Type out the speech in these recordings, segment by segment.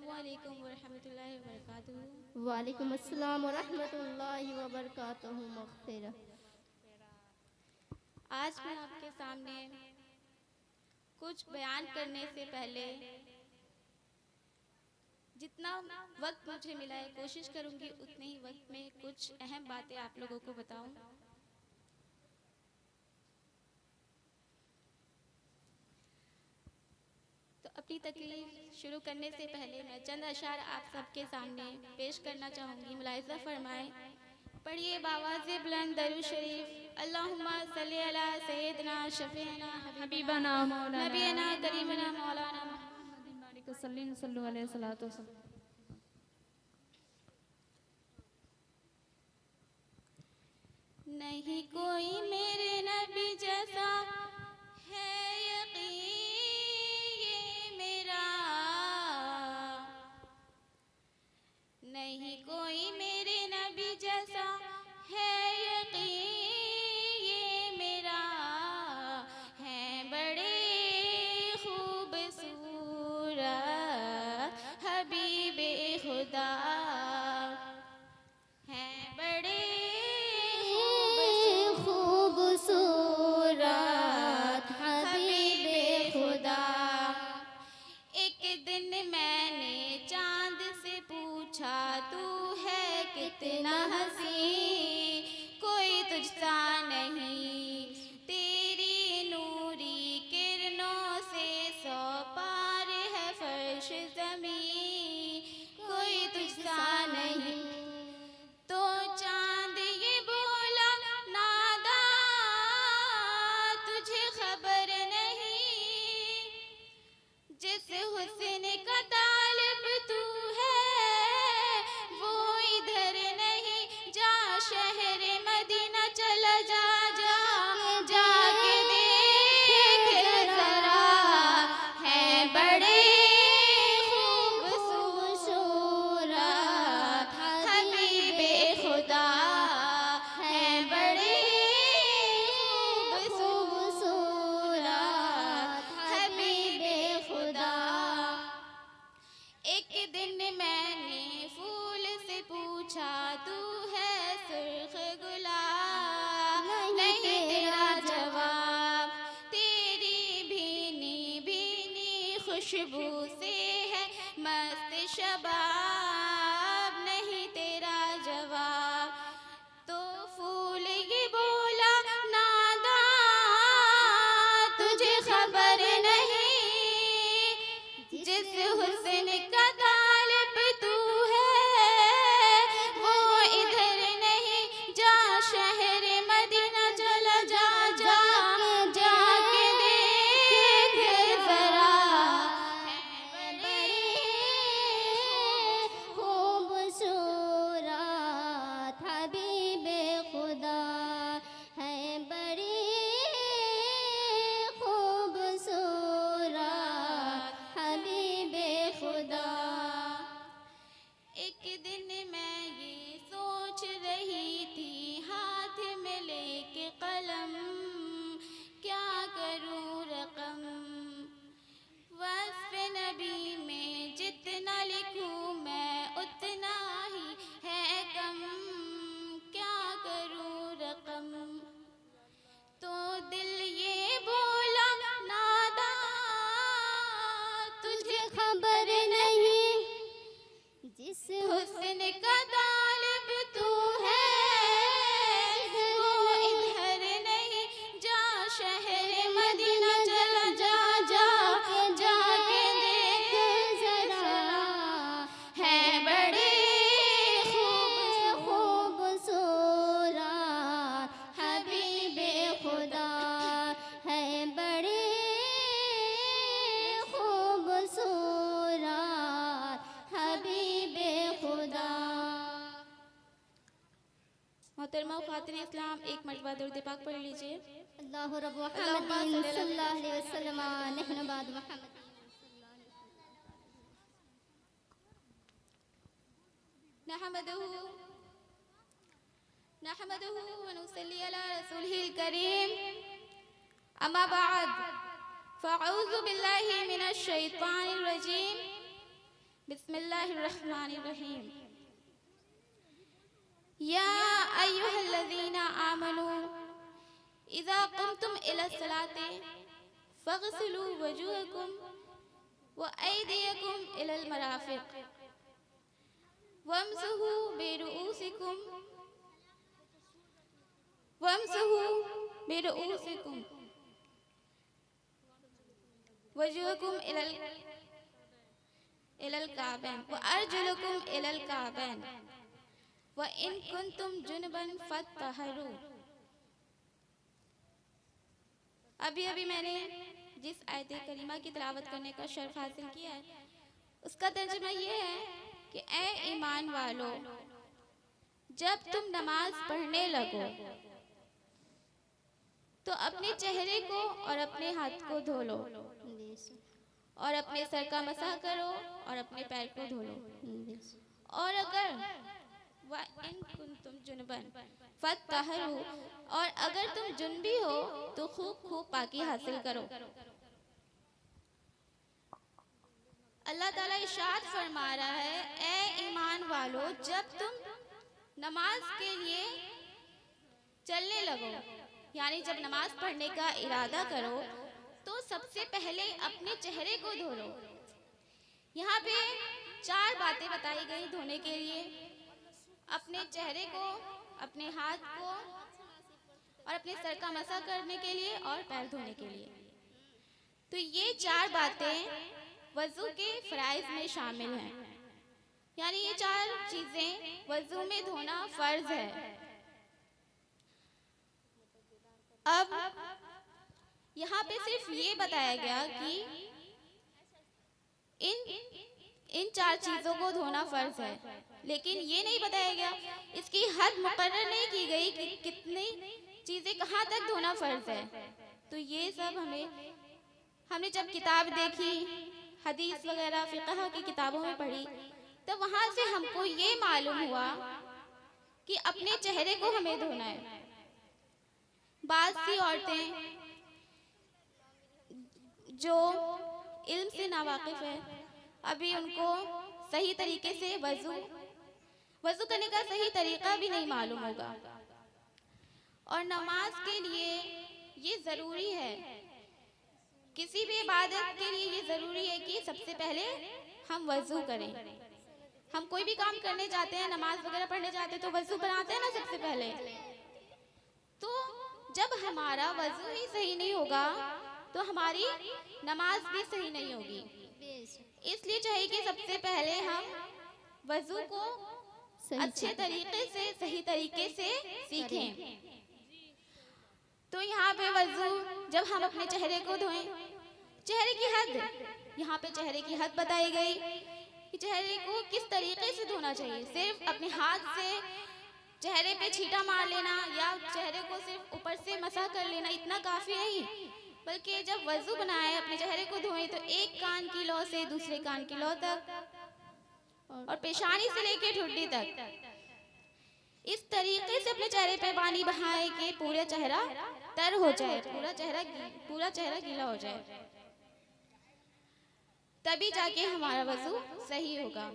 अस्सलामुअलैकुम वरहमतुल्लाहि वबरकातुहू। वालेकुम अस्सलाम वरहमतुल्लाहि वबरकातुहू। मग़फ़िरत। आज मैं आपके सामने कुछ बयान करने से पहले जितना वक्त मुझे मिला है कोशिश करूंगी उतने ही वक्त में कुछ अहम बातें आप लोगों को बताऊं। तो अपनी तकरीर शुरू करने से पहले मैं चंद अशार आप सबके सामने पेश करना चाहूँगी। मुलाहिज़ा फरमाएं। पढ़िए बावाज़े बुलंद दरूद शरीफ। अल्लाहुम्मा सल्ली अला सय्यदना शफ़ीना हबीबना मौलाना नबीना करीमना मौलाना सल्लल्लाहु अलैहि वसल्लम। नहीं कोई मेरे नबी जैसा है यकीन ये मेरा, नहीं कोई मेरे नबी जैसा है यकीन ये मेरा, है बड़े खूबसूरत हबीबे खुदा, है बड़े खूबसूरत हबीबे खुदा। एक दिन मैंने चांद से पूछा तू है कितना हंसी, कोई तुझसा नहीं, तेरी नूरी किरणों से सौ पार है फर्श ज़मीं, कोई तुझसा नहीं। तो चांद ये बोला नादा तुझे खबर नहीं, जिस हुस्न का तालिब तू है वो इधर नहीं, जा शहर मदीना चला जा, जा जाके देख जरा, है बड़े खूबसूरत हबीबे खुदा, है बड़े खूबसूरत हबीबे खुदा। एक दिन मैंने फूल से पूछा तू है सुर्ख गुलाब, नहीं तेरा जवाब, तेरी भीनी भीनी खुशबू से है मस्त शबाब, नहीं तेरा जवाब। तो फूल ये बोला नादा तुझे खबर नहीं, जिस हुस्न का तालिब तू है वो इधर नहीं, जा शहर मदीना चला जा, जा जाके देख जरा, है बड़े खूबसूरत हबीबे खुदा, है बड़ी खूबसूरत हबीबे खुदा। एक दिन मैं ये सोच रही थी हाथ में लेके कलम, क्या करूं रकम, वस्फ़ नबी में जितना लिखूं मैं उतना ही है कम, क्या करूं रकम। तो दिल ये बोला नादा तुझे खबर नहीं, जिस हुस्न का तालिब तू है वो इधर नहीं, जा शहर मदीना चला जा, जा जाके देख जरा, है बड़े खूबसूरत हबीबे खुदा, है बड़े खूबसूरत हबीबे खुदा। मोहतरमा खातिन इस्लाम एक मरतबा दुरूद पाक पढ़ लीजिए। अल्लाहु रब्बु मुहम्मदिन सल्लल्लाहु अलैहि वसल्लम नहनु बाद मुहम्मद। नहमदुहु व नुसल्ली अला रसूलिहिल करीम। अम्मा बाद फ़अऊज़ु बिल्लाहि मिनश शैतानिर रजीम। बिस्मिल्लाहिर्रहमानिर्रहीम। या अय्युहल्लज़ीना आमनू इज़ा क़ुमतुम इलस्सलाति फ़ग़सिलू वजूहकुम व अयदियकुम इलल मराफ़िक़ वम्सहू बिरुऊसिकुम वजूहकुम इलल काबैन व अर्जुलकुम इलल काबैन व इन कुंतुम जुनबन फत्तहरू। अभी अभी मैंने जिस आयत करीमा की तिलावत करने का शर्फ हासिल किया है उसका तर्जुमा ये है कि ए ईमान वालो, जब तुम नमाज पढ़ने लगो तो अपने चेहरे को और अपने हाथ को धो लो और अपने सर का मसाह करो और अपने पैर को धो लो। और अगर इन कुंतुम जुनबन फत्तहरू, और अगर तुम जुनबी हो तो खूब खूब पाकी हासिल करो। अल्लाह ताला इरशाद फरमा रहा है, ए ईमान वालो, जब तुम नमाज के लिए चलने लगो, यानी जब नमाज पढ़ने का इरादा करो तो सबसे पहले अपने चेहरे को धो लो। यहाँ पे 4 बातें बताई गई धोने के लिए: अपने चेहरे को, अपने हाथ को और अपने सर का मसा करने के लिए और पैर धोने के लिए। तो ये 4 बातें वज़ू के फ़राइज़ में शामिल हैं, यानी ये 4 चीज़ें वज़ू में धोना फ़र्ज है। अब यहाँ पे सिर्फ ये बताया गया कि इन 4 चीज़ों को धोना फ़र्ज है, लेकिन ये नहीं बताया गया, इसकी हद मुकर्रर नहीं की गई कि कितनी चीज़ें कहाँ तक धोना फ़र्ज है। तो ये सब हमने जब किताब देखी, हदीस वगैरह फ़िक़ह की किताबों में पढ़ी, तो वहाँ से हमको ये मालूम हुआ कि अपने चेहरे को हमें धोना है। बात सी औरतें जो इल्म से नावाकिफ़ है, अभी उनको सही तरीके से वज़ू करने का सही तरीक़ा भी नहीं मालूम होगा। और नमाज के लिए ये ज़रूरी है, किसी भी इबादत के लिए ये ज़रूरी है कि सबसे पहले हम वज़ू करें। हम कोई भी काम करने जाते हैं, नमाज वगैरह पढ़ने जाते हैं तो वज़ू बनाते हैं ना सबसे पहले। तो जब हमारा वज़ू ही सही नहीं होगा तो हमारी नमाज भी सही नहीं होगी। इसलिए चाहिए कि सबसे पहले हम वज़ू को अच्छे तरीके से, सही तरीके से सीखें। तो यहाँ पे वज़ू जब हम अपने चेहरे को धोएं, चेहरे की हद, यहाँ पे चेहरे की हद बताई गई कि चेहरे को किस तरीके से धोना चाहिए। सिर्फ अपने हाथ से चेहरे पे छींटा मार लेना या चेहरे को सिर्फ ऊपर से मसा कर लेना इतना काफ़ी नहीं, बल्कि जब वज़ू बनाए, अपने चेहरे को धोएं तो एक कान की लौ से दूसरे कान की लौ तक और पेशानी से लेके ठुड्डी तक इस तरीके से अपने चेहरे पे पानी बहाए कि पूरा चेहरा तर हो जाए, पूरा चेहरा गीला हो जाए, तभी जाके हमारा वज़ू सही होगा।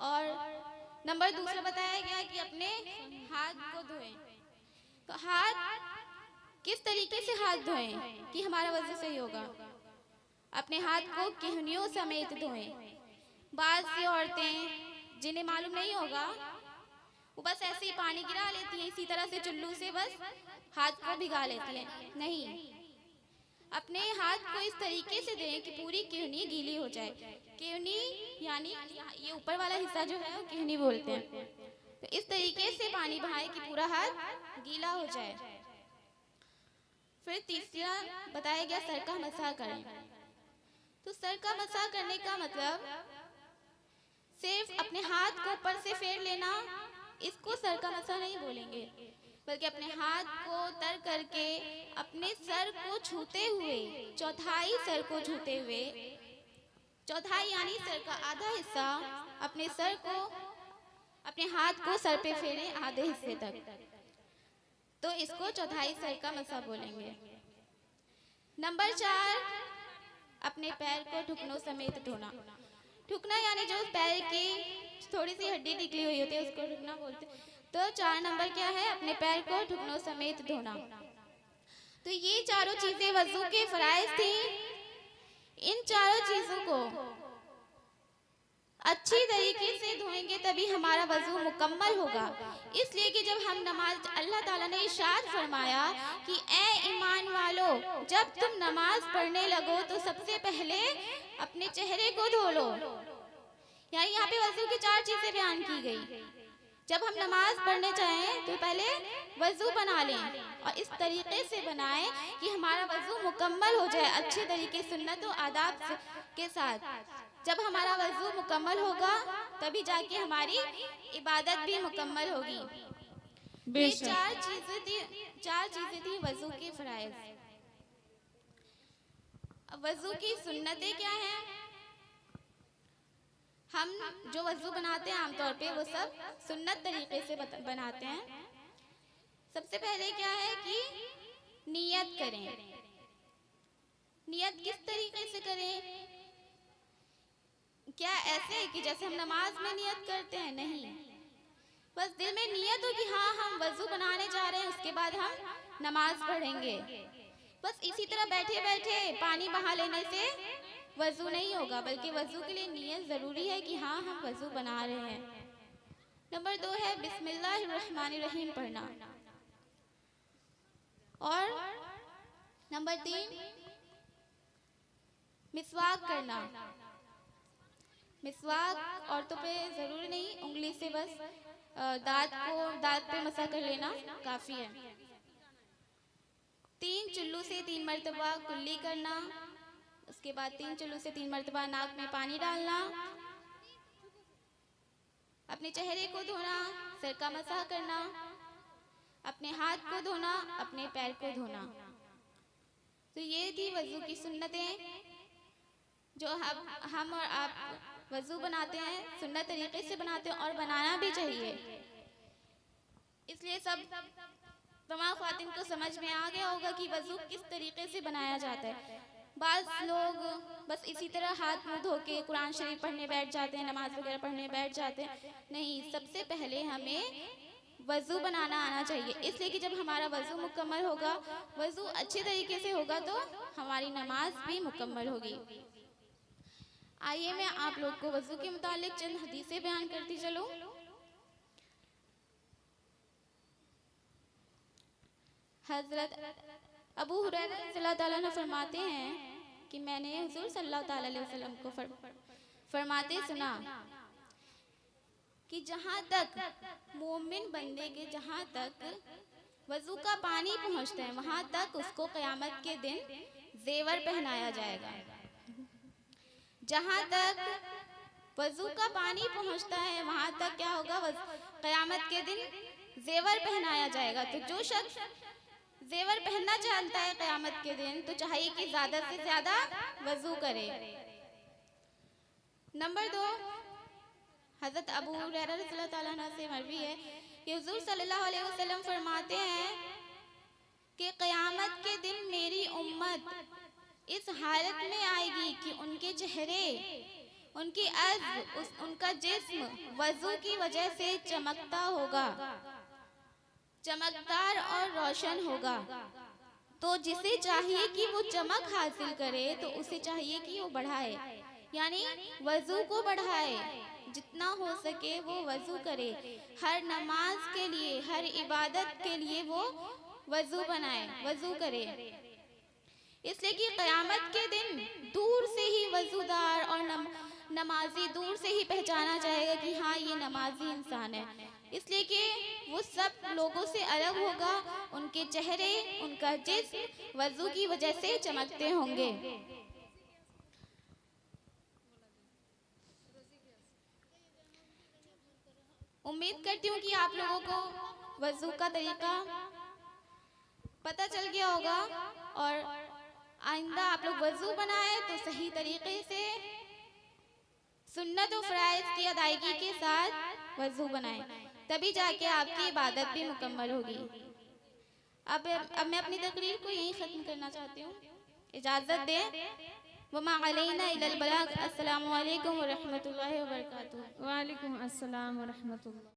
और नंबर दूसरा बताया गया कि अपने हाथ को धोएं। तो हाथ किस तरीके से हाथ धोएं कि हमारा वज़ू सही होगा? अपने हाथ को किहनियों समेत धोएं। बाज़ सी औरतें जिन्हें मालूम नहीं होगा वो बस ऐसे ही पानी गिरा लेती हैं, इसी तरह से चुल्लू से बस हाथ को भिगा लेती हैं। नहीं, अपने हाथ को इस तरीके से दें कि पूरी किहनी गीली हो जाए। किहनी यानी ये ऊपर वाला हिस्सा जो है वो किहनी बोलते हैं। तो इस तरीके से पानी बहाएं कि पूरा हाथ गीला हो जाए। फिर तीसरा बताया गया सर का मसाह करें। तो सर का मसाह करने का मतलब सिर्फ अपने हाथ को ऊपर से फेर लेना, इसको सर का मसाह नहीं बोलेंगे, बल्कि अपने हाथ को तर करके अपने सर को छूते हुए, चौथाई सर को छूते हुए, चौथाई यानी सर का आधा हिस्सा अपने सर को, अपने हाथ को सर पे फेरें आधे हिस्से तक, तो इसको चौथाई सर का मसा बोलेंगे। नंबर 4, अपने पैर को ठुकनों समेत धोना। ठुकना यानी जो पैर की थोड़ी सी हड्डी निकली हुई होती है उसको ठुकना बोलते हैं। तो 4 नंबर क्या है, अपने पैर को ठुकनों समेत धोना। तो ये चारों चीजें वजू के फराइज थी। इन चारों चीजों को अच्छी तरीके से धोएंगे तभी हमारा वजू मुकम्मल होगा। इसलिए कि जब हम नमाज, अल्लाह ताला ने इरशाद फरमाया कि ए ईमान वालो, जब तुम नमाज पढ़ने लगो तो सबसे पहले अपने चेहरे को धो लो। यानी यहाँ पे वजू की 4 चीजें बयान की गई। जब हम नमाज पढ़ने जाएं तो पहले वजू बना लें और इस तरीके से बनाएं कि हमारा वजू मुकम्मल हो जाए अच्छे तरीके, सुन्नत और आदाब के साथ। जब हमारा वजू मुकम्मल होगा तभी जाके हमारी इबादत भी मुकम्मल होगी। ये चार चीजें थी वजू के फराइज। वजू की सुन्नतें क्या हैं? हम जो वजू बनाते हैं आमतौर पे वो सब सुन्नत तरीके से बनाते हैं। सबसे पहले क्या है कि नियत करें। नियत किस तरीके से करें? क्या ऐसे कि जैसे हम नमाज में नियत करते हैं? नहीं, बस दिल में नियत हो कि हाँ हम वजू बनाने जा रहे हैं, उसके बाद हम नमाज पढ़ेंगे। बस इसी तरह बैठे बैठे पानी बहा लेने से वजू नहीं होगा, बल्कि वजू के लिए नियत जरूरी है कि हाँ हम वजू बना रहे हैं। नंबर 2 है बिस्मिल्लाहिर्रहमानिर्रहीम पढ़ना। और नंबर 3 मिसवाक करना। मिसवाक औरतों पे जरूरी नहीं, उंगली से बस दांत पे मसा कर लेना काफी है। 3 चुल्लू से 3 मरतबा कुल्ली करना। उसके बाद 3 चुल्लू से 3 मरतबा नाक में पानी डालना। अपने चेहरे को धोना, सर का मसाह करना, अपने हाथ को धोना, अपने पैर को धोना। तो ये थी वजू की सुन्नतें जो हम और आप वजू बनाते हैं, सुन्नत तरीके से बनाते हैं और बनाना भी चाहिए। इसलिए सब तमाम ख्वातीन को समझ में आ गया होगा कि वजू किस तरीके से बनाया जाता है। बाज़ लोग बस इसी तरह हाथ मुंह धो के कुरान शरीफ पढ़ने बैठ जाते हैं, नमाज वगैरह पढ़ने बैठ जाते हैं। नहीं, सबसे पहले हमें वजू बनाना आना चाहिए। इसलिए कि जब हमारा वजू मुकम्मल होगा, वजू अच्छे तरीके से होगा तो हमारी नमाज भी मुकम्मल होगी। आइए मैं आप लोग को वजू के मुतालिक चंद हदीसें बयान करती चलूं। हजरत अबू हुरैरा रज़ियल्लाहु ताला अन्हु फरमाते हैं कि मैंने हुजूर सल्लल्लाहु ताला अलैहि वसल्लम को फरमाते सुना कि जहाँ तक मोमिन बंदे के जहाँ तक वजू का पानी पहुँचता है वहाँ तक उसको क़यामत के दिन जेवर पहनाया जाएगा। जहाँ तक वजू का पानी पहुँचता है वहाँ तक क्या होगा? क़यामत के दिन जेवर पहनाया जाएगा। तो जो शख्स जेवर पहनना चाहता है क़यामत के दिन तो चाहिए कि ज़्यादा से ज़्यादा वजू करे। नंबर 2 हज़रत अबू हुरैरा रज़ियल्लाहु ताला अन्हु से मरवी है कि हुज़ूर सल्लल्लाहु अलैहि वसल्लम फरमाते हैं कि क़यामत के दिन मेरी उम्मत इस हालत में आएगी कि उनके चेहरे, उनकी अज़्म, उनका जिस्म वजू की वजह से चमकता होगा, चमकदार और रोशन होगा। तो जिसे चाहिए कि वो चमक हासिल करे तो उसे चाहिए कि वो बढ़ाए, यानी वजू को बढ़ाए, जितना हो सके वो वजू करे। हर नमाज के लिए, हर इबादत के लिए वो वजू बनाए, वजू करे। इसलिए कि क़यामत के दिन दूर से ही वजूदार और नमाजी दूर से ही पहचाना जाएगा कि हाँ ये नमाजी इंसान है। इसलिए कि वो सब लोगों से अलग होगा, उनके चेहरे, उनका जिस्म वजू की वजह से चमकते होंगे। उम्मीद करती हूँ कि आप लोगों को वजू का तरीका पता चल गया होगा और आइंदा आप लोग वजू बनाए तो सही तरीके से सुन्नत और फ़राइज़ की अदायगी के साथ वजू बनाएं, तभी जाके आपकी इबादत भी मुकम्मल होगी। अब मैं अपनी तकरीर को यहीं ख़त्म करना चाहती हूँ, इजाज़त दें। वमा अलैना इल्लल बलाग। अस्सलामु अलैकुम व रहमतुल्लाहि व बरकातुहू। वालेकुम अस्सलाम व रहमतुल्लाह।